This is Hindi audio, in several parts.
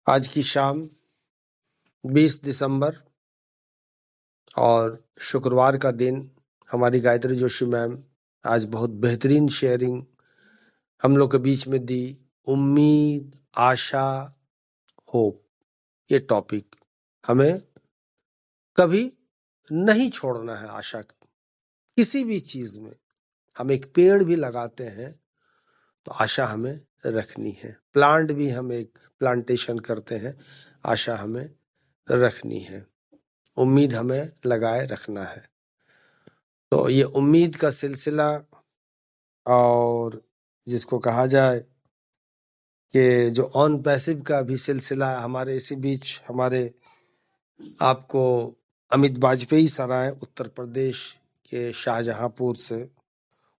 आज की शाम 20 दिसंबर और शुक्रवार का दिन हमारी गायत्री जोशी मैम आज बहुत बेहतरीन शेयरिंग हम लोग के बीच में दी। उम्मीद, आशा, होप, ये टॉपिक हमें कभी नहीं छोड़ना है। आशा किसी भी चीज में हम एक पेड़ भी लगाते हैं तो आशा हमें रखनी है। प्लांट भी हम एक प्लांटेशन करते हैं, आशा हमें रखनी है। उम्मीद हमें लगाए रखना है। तो ये उम्मीद का सिलसिला और जिसको कहा जाए कि जो ऑन पैसिव का भी सिलसिला है, हमारे इसी बीच हमारे आपको अमित वाजपेयी सराय उत्तर प्रदेश के शाहजहांपुर से,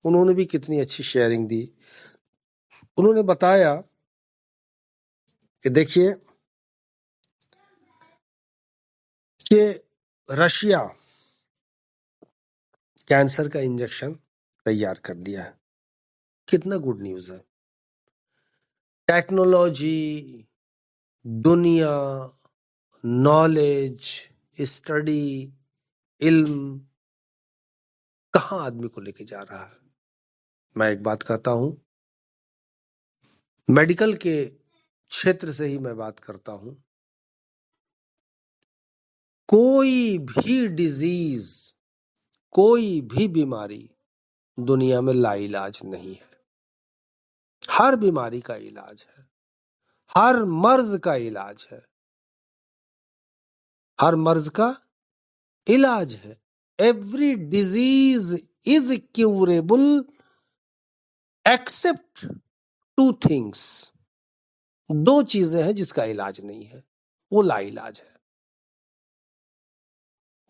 उन्होंने भी कितनी अच्छी शेयरिंग दी। उन्होंने बताया कि देखिए कि रशिया कैंसर का इंजेक्शन तैयार कर दिया है। कितना गुड न्यूज़ है। टेक्नोलॉजी, दुनिया, नॉलेज, स्टडी, इल्म कहाँ आदमी को लेके जा रहा है। मैं एक बात कहता हूं, मेडिकल के क्षेत्र से ही मैं बात करता हूं। कोई भी डिजीज, कोई भी बीमारी दुनिया में लाइलाज नहीं है। हर बीमारी का इलाज है, हर मर्ज का इलाज है, हर मर्ज का इलाज है। Every disease is curable except two things. दो चीजें हैं जिसका इलाज नहीं है, वो लाइलाज है।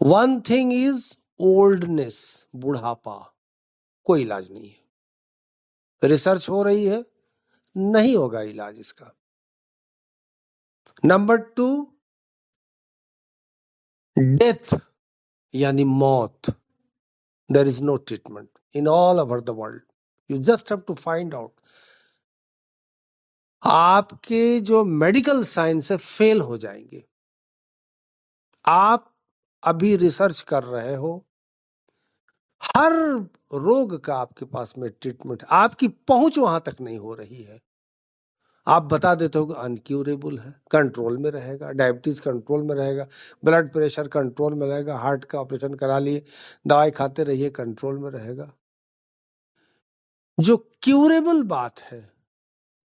वन थिंग इज ओल्डनेस, बुढ़ापा, कोई इलाज नहीं है। रिसर्च हो रही है, नहीं होगा इलाज इसका। नंबर 2, डेथ यानी मौत। There is no treatment in all over the world. You just have to find out. आपके जो मेडिकल साइंस है फेल हो जाएंगे। आप अभी रिसर्च कर रहे हो, हर रोग का आपके पास में ट्रीटमेंट, आपकी पहुंच वहां तक नहीं हो रही है। आप बता देते हो कि अनक्यूरेबल है, कंट्रोल में रहेगा, डायबिटीज कंट्रोल में रहेगा, ब्लड प्रेशर कंट्रोल में रहेगा, हार्ट का ऑपरेशन करा लिए, दवाई खाते रहिए, कंट्रोल में रहेगा। जो क्यूरेबल बात है,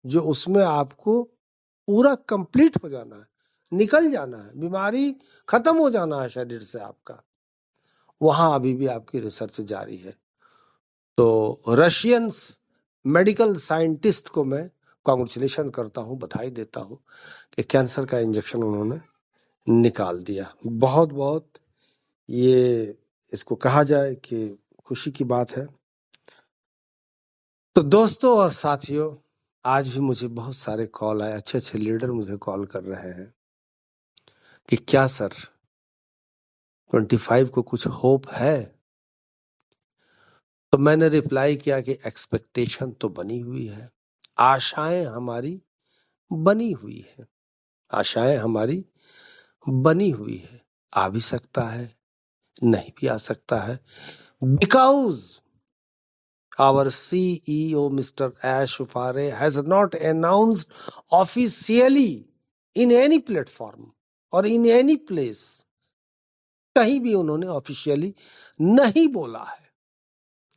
जो उसमें आपको पूरा कंप्लीट हो जाना है, निकल जाना है, बीमारी खत्म हो जाना है शरीर से आपका, वहां अभी भी आपकी रिसर्च जारी है। तो रशियंस मेडिकल साइंटिस्ट को मैं कॉन्ग्रेचुलेशन करता हूं, बधाई देता हूं कि कैंसर का इंजेक्शन उन्होंने निकाल दिया। बहुत बहुत ये इसको कहा जाए कि खुशी की बात है। तो दोस्तों और साथियों, आज भी मुझे बहुत सारे कॉल आए, अच्छे अच्छे लीडर मुझे कॉल कर रहे हैं कि क्या सर 25 को कुछ होप है। तो मैंने रिप्लाई किया कि एक्सपेक्टेशन तो बनी हुई है, आशाएं हमारी बनी हुई है, आशाएं हमारी बनी हुई है। आ भी सकता है, नहीं भी आ सकता है, because our CEO Mr. Ash Ufare has not announced officially in any platform or in any place। कहीं भी उन्होंने ऑफिशियली नहीं बोला है।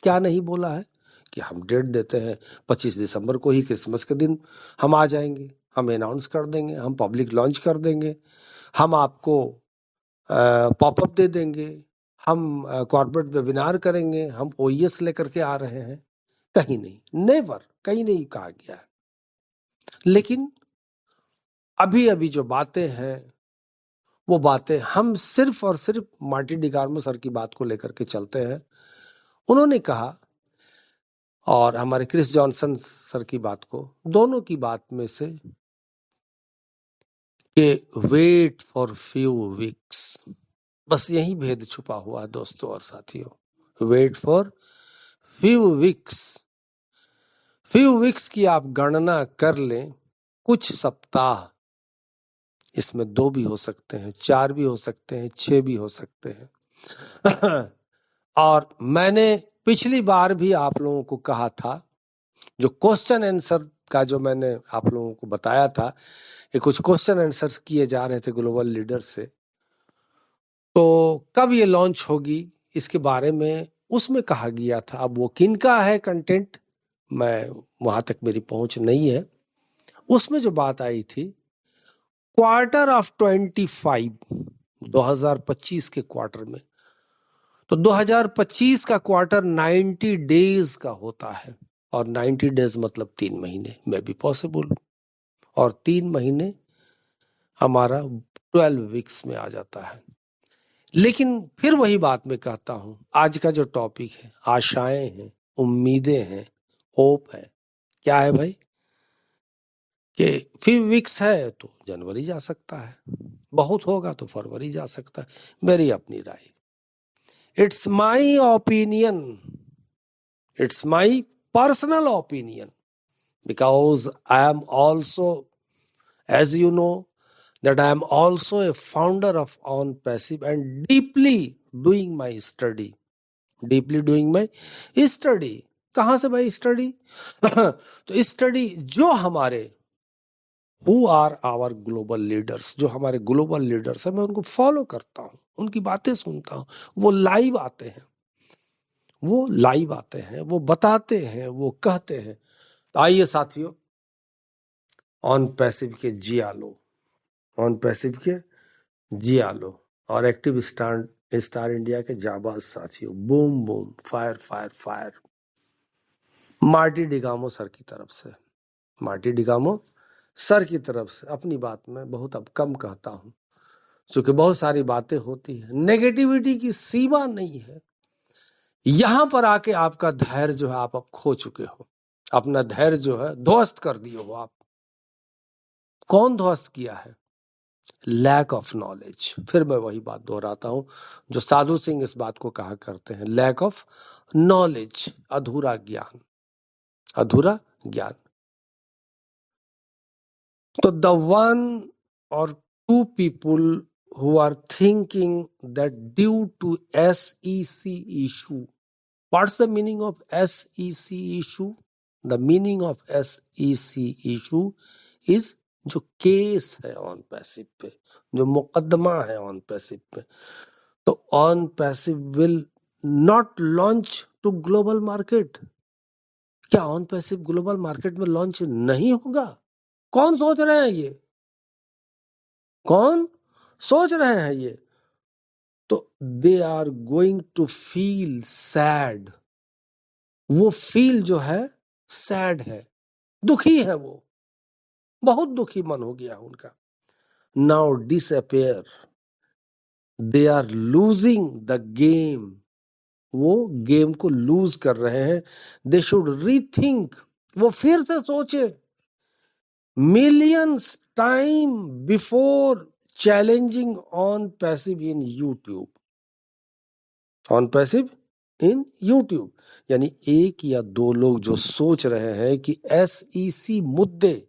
क्या नहीं बोला है? कि हम डेट देते हैं 25 दिसंबर को ही, क्रिसमस के दिन हम आ जाएंगे, हम अनाउंस कर देंगे, हम पब्लिक लॉन्च कर देंगे, हम आपको पॉपअप दे देंगे, हम कॉर्पोरेट वेबिनार करेंगे, हम OES लेकर के आ रहे हैं। कहीं नहीं, नेवर, कहीं नहीं कहा गया है। लेकिन अभी अभी जो बातें हैं, वो बातें हम सिर्फ और सिर्फ मार्टी डिगार्मो सर की बात को लेकर के चलते हैं। उन्होंने कहा, और हमारे क्रिस जॉनसन सर की बात को, दोनों की बात में से कि वेट फॉर फ्यू वीक्स, बस यही भेद छुपा हुआ है दोस्तों और साथियों। Wait for few weeks, few weeks की आप गणना कर लें, कुछ सप्ताह, इसमें 2 भी हो सकते हैं, 4 भी हो सकते हैं, 6 भी हो सकते हैं। और मैंने पिछली बार भी आप लोगों को कहा था, जो क्वेश्चन आंसर का जो मैंने आप लोगों को बताया था, ये कुछ क्वेश्चन आंसर्स किए जा रहे थे ग्लोबल लीडर से, तो कब ये लॉन्च होगी इसके बारे में उसमें कहा गया था। अब वो किनका है कंटेंट, मैं वहां तक मेरी पहुंच नहीं है। उसमें जो बात आई थी, क्वार्टर ऑफ 2025 के क्वार्टर में, तो 2025 का क्वार्टर 90 डेज का होता है, और 90 डेज मतलब 3 महीने में भी पॉसिबल, और 3 महीने हमारा 12 वीक्स में आ जाता है। लेकिन फिर वही बात मैं कहता हूं, आज का जो टॉपिक है, आशाएं हैं, उम्मीदें हैं, होप है, क्या है भाई, कि 5 वीक्स है तो जनवरी जा सकता है, बहुत होगा तो फरवरी जा सकता है, मेरी अपनी राय। It's my opinion, it's my personal opinion, because I am also, as you know, that I am also a founder of OnPassive and deeply doing my study. कहाँ से भाई स्टडी? तो स्टडी जो हमारे who are our global leaders, जो हमारे ग्लोबल लीडर्स है, मैं उनको फॉलो करता हूँ, उनकी बातें सुनता हूँ, वो लाइव आते हैं, वो बताते हैं, वो कहते हैं। तो आइए साथियों, OnPassive के जी आलो और एक्टिव स्टार इंडिया के जाबाज साथियों, boom boom, fire fire fire. Marty Digamo sir की तरफ से अपनी बात में बहुत अब कम कहता हूं, क्योंकि बहुत सारी बातें होती है, नेगेटिविटी की सीमा नहीं है। यहां पर आके आपका धैर्य जो है आप अब खो चुके हो, अपना धैर्य जो है ध्वस्त कर दिए हो आप। कौन ध्वस्त किया है? Lack of knowledge. फिर मैं वही बात दोहराता हूं जो साधु सिंह इस बात को कहा करते हैं, लैक ऑफ नॉलेज, अधूरा ज्ञान। तो द वन और two people who are thinking that due to SEC issue, what's the meaning of SEC issue? The meaning of SEC issue is जो केस है OnPassive पे, जो मुकदमा है OnPassive पे, तो OnPassive will not launch to global market। क्या OnPassive ग्लोबल मार्केट में लॉन्च नहीं होगा? कौन सोच रहे हैं ये? तो they are going to feel sad. वो फील जो है सैड है, दुखी है, वो बहुत दुखी मन हो गया उनका। Now disappear, they are losing the game. वो गेम को लूज कर रहे हैं। दे शुड रीथिंक, वो फिर से सोचे millions time before challenging OnPassive in YouTube। OnPassive in YouTube, यानी 1 या 2 लोग जो सोच रहे हैं कि SEC मुद्दे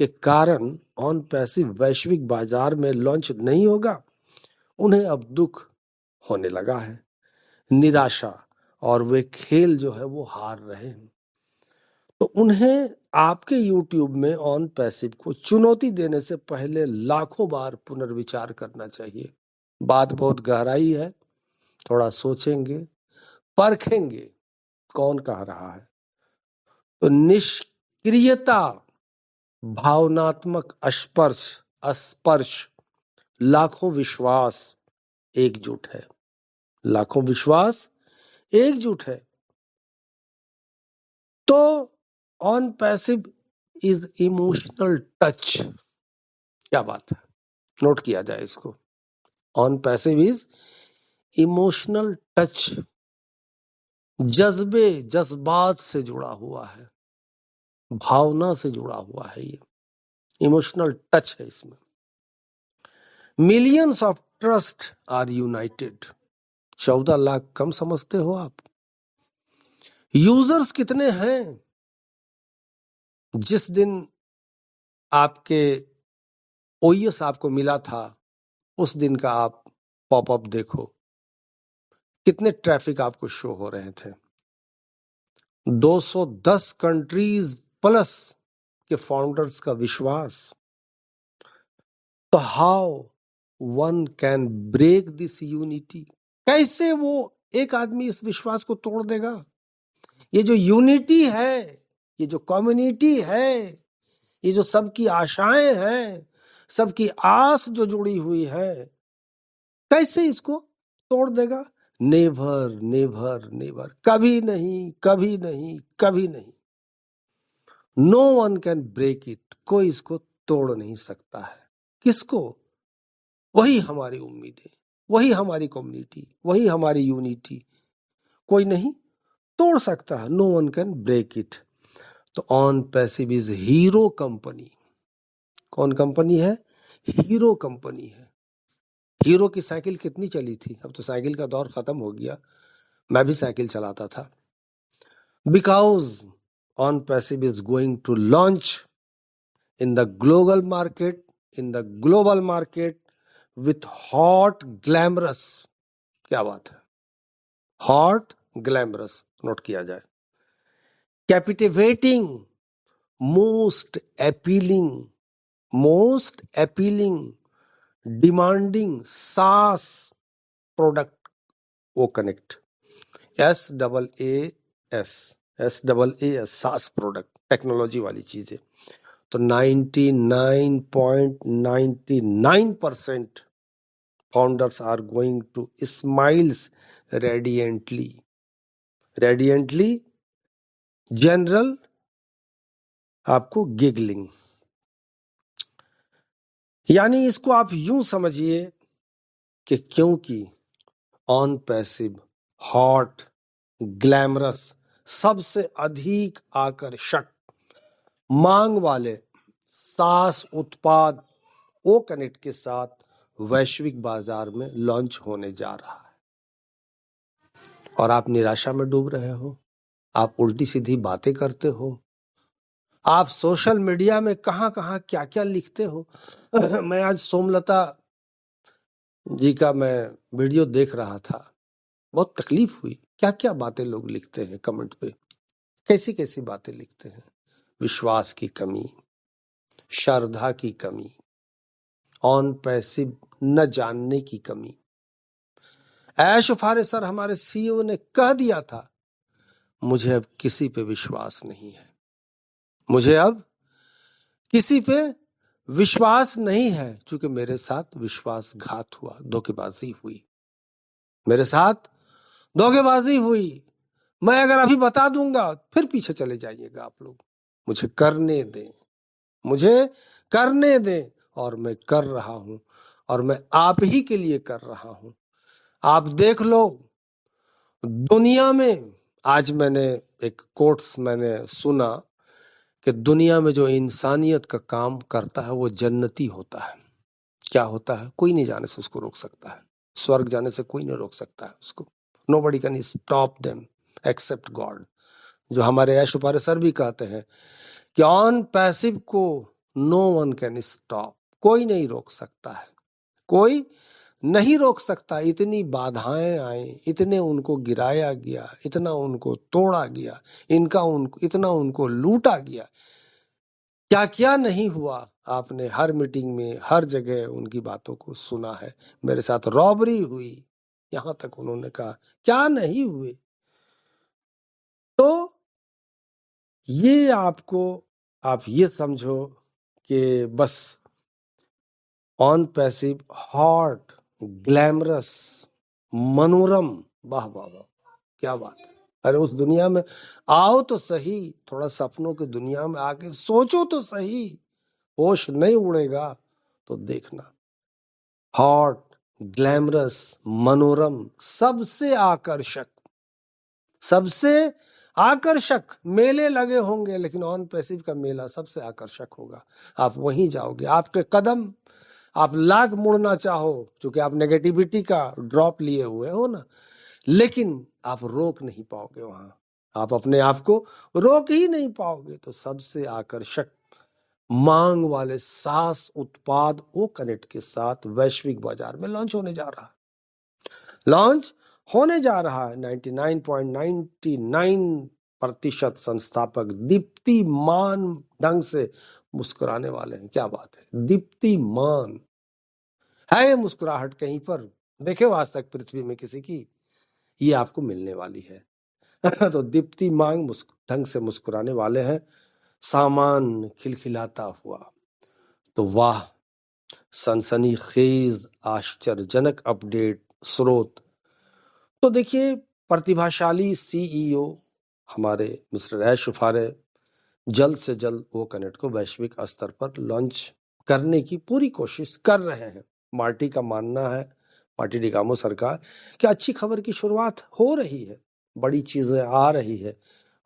के कारण OnPassive वैश्विक बाजार में लॉन्च नहीं होगा, उन्हें अब दुख होने लगा है, निराशा, और वे खेल जो है वो हार रहे हैं। तो उन्हें आपके YouTube में OnPassive को चुनौती देने से पहले लाखों बार पुनर्विचार करना चाहिए। बात बहुत गहराई है, थोड़ा सोचेंगे, परखेंगे कौन कह रहा है। तो निष्क्रियता, भावनात्मक स्पर्श, लाखों विश्वास एकजुट है। तो OnPassive इज इमोशनल टच। क्या बात है, नोट किया जाए इसको। OnPassive इज इमोशनल टच, जज्बात से जुड़ा हुआ है, भावना से जुड़ा हुआ है, ये इमोशनल टच है इसमें। Millions of trust are united. 14 lakh कम समझते हो आप? यूजर्स कितने हैं? जिस दिन आपके ओएस आपको मिला था, उस दिन का आप पॉपअप देखो, कितने ट्रैफिक आपको शो हो रहे थे। 210 कंट्रीज प्लस के फाउंडर्स का विश्वास। तो how one can break this unity? कैसे वो एक आदमी इस विश्वास को तोड़ देगा? ये जो यूनिटी है, ये जो कम्युनिटी है, ये जो सबकी आशाएं हैं, सबकी आस जो जुड़ी हुई है, कैसे इसको तोड़ देगा? नेवर नेवर नेवर, कभी नहीं कभी नहीं कभी नहीं। No one can break it, कोई इसको तोड़ नहीं सकता है। किसको? वही हमारी उम्मीदें, वही हमारी कम्युनिटी, वही हमारी यूनिटी, कोई नहीं तोड़ सकता है। No one can break it. तो OnPassive is Hero company. कौन कंपनी है? हीरो कंपनी है। हीरो की साइकिल कितनी चली थी? अब तो साइकिल का दौर खत्म हो गया, मैं भी साइकिल चलाता था। Because OnPassive is going to launch in the global market with hot glamorous. क्या बात है, हॉट ग्लैमरस, नोट किया जाए। Captivating, most appealing, demanding SaaS product वो connect, SAAS SaaS product, technology वाली चीजें। तो 99.99% founders are going to smiles radiantly. General आपको गिगलिंग। यानी इसको आप यूं समझिए कि क्योंकि ऑन पैसिव हॉट ग्लैमरस, सबसे अधिक आकर्षक मांग वाले सास उत्पाद ओ कनेक्ट के साथ वैश्विक बाजार में लॉन्च होने जा रहा है, और आप निराशा में डूब रहे हो, आप उल्टी सीधी बातें करते हो, आप सोशल मीडिया में कहां कहां क्या क्या लिखते हो। मैं आज सोमलता जी का मैं वीडियो देख रहा था, बहुत तकलीफ हुई। क्या क्या बातें लोग लिखते हैं कमेंट पे, कैसी कैसी बातें लिखते हैं। विश्वास की कमी, श्रद्धा की कमी, ऑन पैसिव न जानने की कमी। ऐश फारे सर हमारे सीईओ ने कह दिया था, मुझे अब किसी पे विश्वास नहीं है, मुझे अब किसी पे विश्वास नहीं है, क्योंकि मेरे साथ विश्वासघात हुआ, धोखेबाजी हुई, मेरे साथ धोखेबाजी हुई। मैं अगर अभी बता दूंगा फिर पीछे चले जाइएगा आप लोग। मुझे करने दें, और मैं कर रहा हूं, और मैं आप ही के लिए कर रहा हूं। आप देख लो दुनिया में, आज मैंने एक कोट्स मैंने सुना कि दुनिया में जो इंसानियत का काम करता है वो जन्नती होता है। क्या होता है? कोई नहीं जाने से उसको रोक सकता है, स्वर्ग जाने से कोई नहीं रोक सकता है उसको। Nobody can stop them except God. जो हमारे ऐश उपारे सर भी कहते हैं कि ऑन पैसिव को नो वन कैन स्टॉप, कोई नहीं रोक सकता है, कोई नहीं रोक सकता। इतनी बाधाएं आई, इतने उनको गिराया गया, इतना उनको तोड़ा गया, इतना उनको लूटा गया, क्या क्या नहीं हुआ। आपने हर मीटिंग में हर जगह उनकी बातों को सुना है। मेरे साथ रॉबरी हुई, यहां तक उन्होंने कहा क्या नहीं हुए। तो ये आप ये समझो कि बस ऑन पैसिव हॉट ग्लैमरस मनोरम, वाह वाह वाह, क्या बात है। अरे उस दुनिया में आओ तो सही, थोड़ा सपनों की दुनिया में आके सोचो तो सही, होश नहीं उड़ेगा तो देखना। हॉट ग्लैमरस मनोरम, सबसे आकर्षक मेले लगे होंगे, लेकिन ऑन पैसिव का मेला सबसे आकर्षक होगा। आप वहीं जाओगे, आपके कदम आप लाख मुड़ना चाहो, क्योंकि आप नेगेटिविटी का ड्रॉप लिए हुए हो ना, लेकिन आप रोक नहीं पाओगे वहां, आप अपने आप को रोक ही नहीं पाओगे। तो सबसे आकर्षक मांग वाले SaaS उत्पाद ओकनेक्ट के साथ वैश्विक बाजार में लॉन्च होने जा रहा है। 99.99% संस्थापक दीप्तिमान ढंग से मुस्कुराने वाले हैं। क्या बात है, दीप्तिमान है ये मुस्कुराहट कहीं पर देखे हो आज तक पृथ्वी में किसी की? ये आपको मिलने वाली है। तो दीप्तिमान ढंग से मुस्कुराने वाले हैं, सामान खिलखिलाता हुआ। तो वाह, सनसनीखेज आश्चर्यजनक अपडेट स्रोत। तो देखिए, प्रतिभाशाली CEO हमारे मिस्टर ऐश फारे जल्द से जल्द ओकनेक्ट को वैश्विक स्तर पर लॉन्च करने की पूरी कोशिश कर रहे हैं। मार्टी का मानना है, मार्टी डिगामो सरकार, कि अच्छी खबर की शुरुआत हो रही है, बड़ी चीजें आ रही है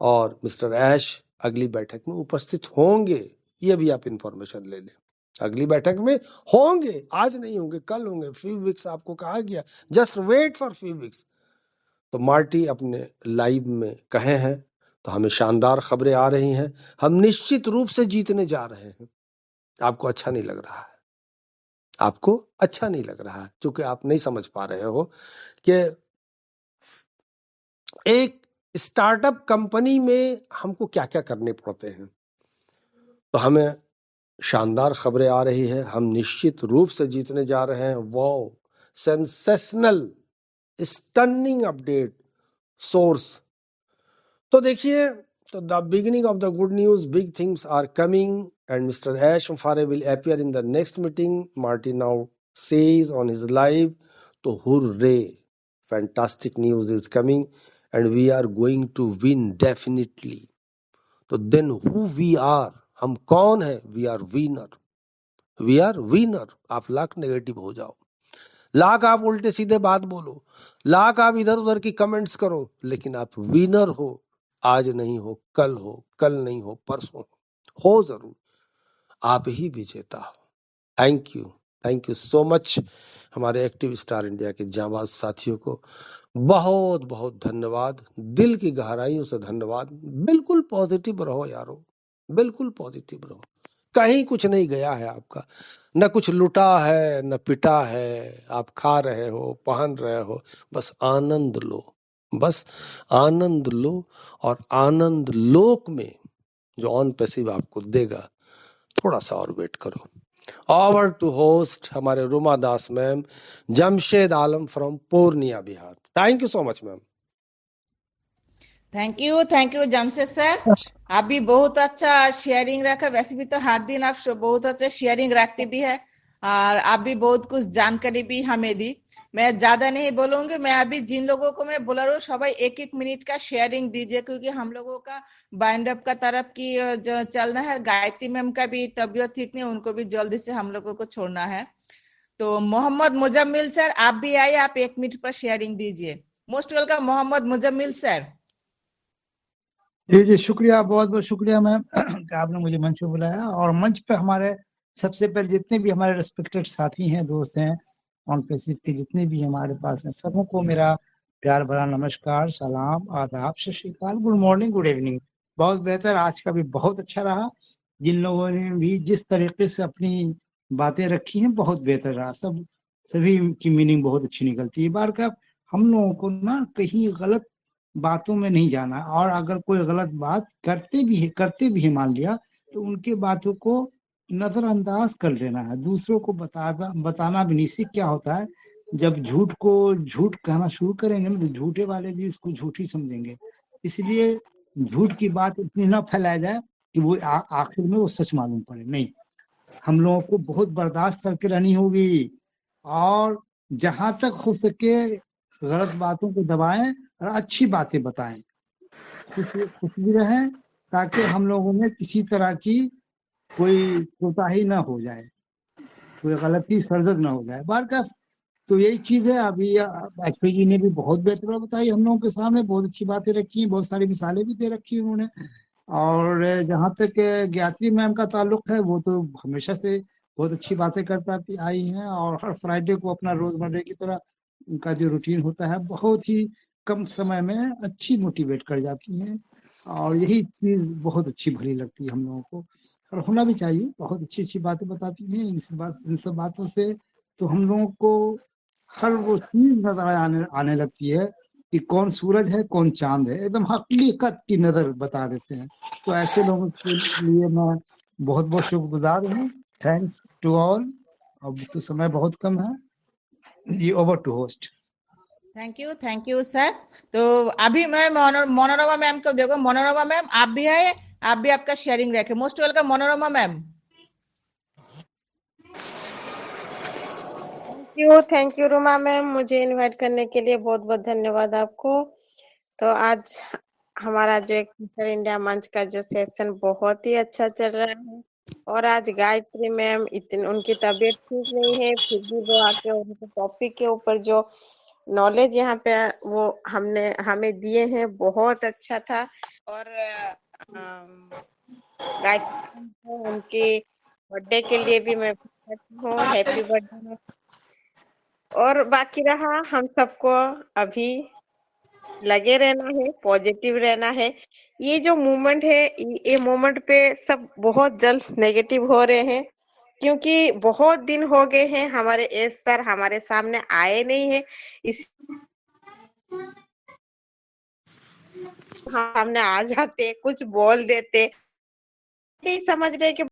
और मिस्टर ऐश अगली बैठक में उपस्थित होंगे। ये भी आप इंफॉर्मेशन ले लें, अगली बैठक में होंगे, आज नहीं होंगे, कल होंगे। फ्यू वीक्स आपको कहा गया, just wait for few weeks. तो मार्टी अपने लाइव में कहे हैं, तो हमें शानदार खबरें आ रही हैं, हम निश्चित रूप से जीतने जा रहे हैं। आपको अच्छा नहीं लग रहा है, आपको अच्छा नहीं लग रहा है, क्योंकि आप नहीं समझ पा रहे हो कि एक स्टार्टअप कंपनी में हमको क्या क्या करने पड़ते हैं। तो हमें शानदार खबरें आ रही है, हम निश्चित रूप से जीतने जा रहे हैं। Wow, sensational, stunning update source. तो देखिए, तो the beginning of the good news, big things are coming and mister Ash Fareh will appear in the next meeting, Marty now says on his live. तो hurray, fantastic news is coming and we are going to win definitely. तो देन हु वी आर, हम कौन है? We are winner, we are winner. आप लाख नेगेटिव हो जाओ, लाख आप उल्टे सीधे बात बोलो, लाख आप इधर उधर की कमेंट्स करो, लेकिन आप विनर हो। आज नहीं हो कल हो, कल नहीं हो परसों हो जरूर, आप ही विजेता हो। थैंक यू सो मच हमारे एक्टिव स्टार इंडिया के जांबाज साथियों को बहुत बहुत धन्यवाद, दिल की गहराइयों से धन्यवाद। बिल्कुल पॉजिटिव रहो यारो, बिल्कुल पॉजिटिव रहो, कहीं कुछ नहीं गया है आपका, न कुछ लुटा है न पिटा है, आप खा रहे हो, पहन रहे हो, बस आनंद लो, बस आनंद लो। और आनंद लोक में जो ऑन पैसिव आपको देगा, थोड़ा सा और वेट करो। ओवर टू होस्ट हमारे Ruma Das ma'am, Jamshed Alam from Purnia Bihar. Thank you so much ma'am. Thank you Jamshed sir, आप भी बहुत अच्छा शेयरिंग रखा। वैसे भी तो हर दिन आप बहुत अच्छा शेयरिंग रखते भी है और आप भी बहुत कुछ जानकारी भी हमें दी। मैं ज्यादा नहीं बोलूंगी, मैं अभी जिन लोगों को मैं बोला रहा हूँ सबाई 1-1 मिनट का शेयरिंग दीजिए, क्योंकि हम लोगों का बाइंड अप का तरफ की जो चलना है। गायत्री मैम का भी तबियत ठीक नहीं, उनको भी जल्दी से हम लोगों को छोड़ना है। तो मोहम्मद मुजम्मिल सर आप भी आइए, आप 1 मिनट पर शेयरिंग दीजिए। Most welcome Mohammad Muzammil sir. जी जी, शुक्रिया, बहुत बहुत शुक्रिया मैम कि आपने मुझे मंच पे बुलाया। और मंच पे हमारे सबसे पहले जितने भी हमारे रिस्पेक्टेड साथी हैं, दोस्त हैं, ऑन पैसिव के जितने भी हमारे पास हैं, सबों को मेरा प्यार भरा नमस्कार, सलाम, आदाब, सत श्री अकाल, गुड मॉर्निंग, गुड इवनिंग। बहुत बेहतर, आज का भी बहुत अच्छा रहा। जिन लोगों ने भी जिस तरीके से अपनी बातें रखी हैं, बहुत बेहतर रहा। सभी की मीनिंग बहुत अच्छी निकलती है। बार का हम लोगों को ना कहीं गलत बातों में नहीं जाना, और अगर कोई गलत बात करते भी है मान लिया, तो उनके बातों को नजरअंदाज कर देना है, दूसरों को बताना भी नहीं। इससे क्या होता है, जब झूठ को झूठ कहना शुरू करेंगे ना, तो झूठे वाले भी इसको झूठ ही समझेंगे। इसलिए झूठ की बात इतनी न फैलाया जाए कि वो आखिर में वो सच मालूम पड़े। नहीं, हम लोगों को बहुत बर्दाश्त करके रहनी होगी, और जहां तक हो सके गलत बातों को दबाएं और अच्छी बातें बताएं, खुश भी रहें, ताकि हम लोगों में किसी तरह की कोई कोताही ना हो जाए, कोई गलती सरजद ना हो जाए। बार तो यही चीज है। अभी वाजपेयी जी ने भी बहुत बेहतर बताई, हम लोगों के सामने बहुत अच्छी बातें रखी हैं, बहुत सारी मिसालें भी दे रखी है उन्होंने। और जहाँ तक गायत्री मैम का ताल्लुक है, वो तो हमेशा से बहुत अच्छी बातें करता आई हैं, और हर फ्राइडे को अपना रोजमर्रा की तरह उनका जो रूटीन होता है, बहुत ही कम समय में अच्छी मोटिवेट कर जाती हैं, और यही चीज बहुत अच्छी भली लगती है हम लोगों को। और होना भी चाहिए। बहुत अच्छी अच्छी बातें बताती हैं। इन सब बातों से तो हम लोगों को हर वो चीज नजर आने लगती है कि कौन सूरज है कौन चांद है, एकदम हकीकत की नजर बता देते हैं। तो ऐसे लोगों के लिए मैं बहुत बहुत शुक्रगुजार हूँ। Thanks to all. अब तो समय बहुत कम है जी, over to host. Thank you sir. तो अभी मैं मनोरमा मैम को देखो। मनोरमा मैम आप भी है, आप भी आपका शेयरिंग रखे। Most welcome Manorama ma'am. Thank you Ruma ma'am, मुझे इनवाइट करने के लिए बहुत बहुत धन्यवाद आपको। तो आज हमारा जो एक टीचर इंडिया मंच का जो सेशन बहुत ही अच्छा चल रहा है, और आज गायत्री मैम उनकी तबीयत ठीक नहीं है, फिर भी वो आके उनके टॉपिक के ऊपर जो नॉलेज यहाँ पे वो हमें दिए हैं, बहुत अच्छा था। और गायत्री मैम को उनके बर्थडे के लिए भी मैं हूँ हैप्पी बर्थडे। और बाकी रहा हम सबको अभी लगे रहना है, पॉजिटिव रहना है। ये जो मूवमेंट है, ये मूवमेंट पे सब बहुत जल्द नेगेटिव हो रहे हैं, क्योंकि बहुत दिन हो गए हैं हमारे एस सर हमारे सामने आए नहीं है। इस सामने आ जाते, कुछ बोल देते, नहीं समझ रहे कि